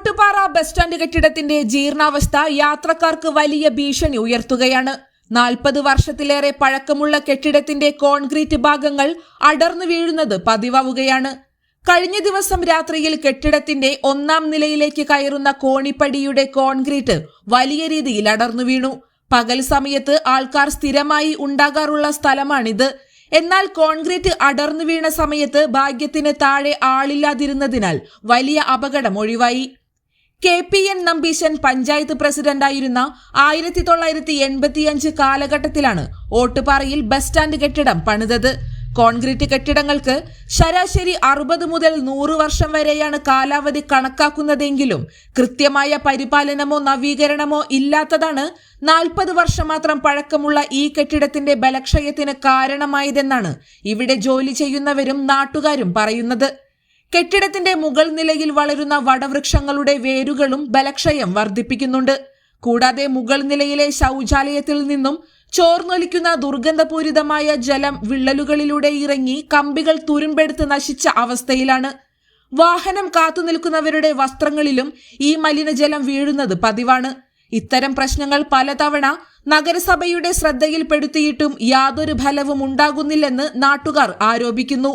Ottupara bus stand കെട്ടിടത്തിന്റെ ജീർണാവസ്ഥ യാത്രക്കാർക്ക് വലിയ ഭീഷണി ഉയർത്തുകയാണ്. 40 വർഷത്തിലേറെ പഴക്കമുള്ള കെട്ടിടത്തിന്റെ കോൺക്രീറ്റ് ഭാഗങ്ങൾ അടർന്നു വീഴുന്നത് പതിവാവുകയാണ്. കഴിഞ്ഞ ദിവസം രാത്രിയിൽ കെട്ടിടത്തിന്റെ 1-ാം നിലയിലേക്ക് കയറുന്ന കോണിപ്പടിയുടെ കോൺക്രീറ്റ് വലിയ രീതിയിൽ അടർന്നു വീണു. പകൽ സമയത്ത് ആൾക്കാർ സ്ഥിരമായി ഉണ്ടാകാറുള്ള സ്ഥലമാണിത്. എന്നാൽ കോൺക്രീറ്റ് അടർന്നു വീണ സമയത്ത് ഭാഗ്യത്തിന് താഴെ ആളില്ലാതിരുന്നതിനാൽ വലിയ അപകടം ഒഴിവായി. KPN നമ്പീശൻ പഞ്ചായത്ത് പ്രസിഡന്റായിരുന്ന 1985 കാലഘട്ടത്തിലാണ് ഓട്ടുപാറയിൽ ബസ് സ്റ്റാൻഡ് കെട്ടിടം പണിതത്. കോൺക്രീറ്റ് കെട്ടിടങ്ങൾക്ക് ശരാശരി 60 മുതൽ 100 വർഷം വരെയാണ് കാലാവധി കണക്കാക്കുന്നതെങ്കിലും കൃത്യമായ പരിപാലനമോ നവീകരണമോ ഇല്ലാത്തതാണ് 40 വർഷം മാത്രം പഴക്കമുള്ള ഈ കെട്ടിടത്തിന്റെ ബലക്ഷയത്തിന് കാരണമായതെന്നാണ് ഇവിടെ ജോലി ചെയ്യുന്നവരും നാട്ടുകാരും പറയുന്നത്. കെട്ടിടത്തിന്റെ മുകൾ നിലയിൽ വളരുന്ന വടവൃക്ഷങ്ങളുടെ വേരുകളും ബലക്ഷയം വർദ്ധിപ്പിക്കുന്നുണ്ട്. കൂടാതെ മുകൾ നിലയിലെ ശൗചാലയത്തിൽ നിന്നും ചോർന്നൊലിക്കുന്ന ദുർഗന്ധപൂരിതമായ ജലം വിള്ളലുകളിലൂടെ ഇറങ്ങി കമ്പികൾ തുരുമ്പെടുത്ത് നശിച്ച അവസ്ഥയിലാണ്. വാഹനം കാത്തുനിൽക്കുന്നവരുടെ വസ്ത്രങ്ങളിലും ഈ മലിനജലം വീഴുന്നത് പതിവാണ്. ഇത്തരം പ്രശ്നങ്ങൾ പലതവണ നഗരസഭയുടെ ശ്രദ്ധയിൽപ്പെടുത്തിയിട്ടും യാതൊരു ഫലവും ഉണ്ടാകുന്നില്ലെന്ന് നാട്ടുകാർ ആരോപിക്കുന്നു.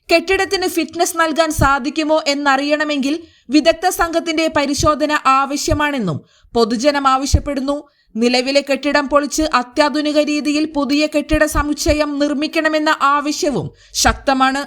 കെട്ടിടത്തിന് ഫിറ്റ്നസ് നൽകാൻ സാധിക്കുമോ എന്നറിയണമെങ്കിൽ വിദഗ്ധ സംഘത്തിന്റെ പരിശോധന ആവശ്യമാണെന്നും പൊതുജനം ആവശ്യപ്പെടുന്നു. നിലവിലെ കെട്ടിടം പൊളിച്ച് അത്യാധുനിക രീതിയിൽ പുതിയ കെട്ടിട സമുച്ചയം നിർമ്മിക്കണമെന്ന ആവശ്യവും ശക്തമാണ്.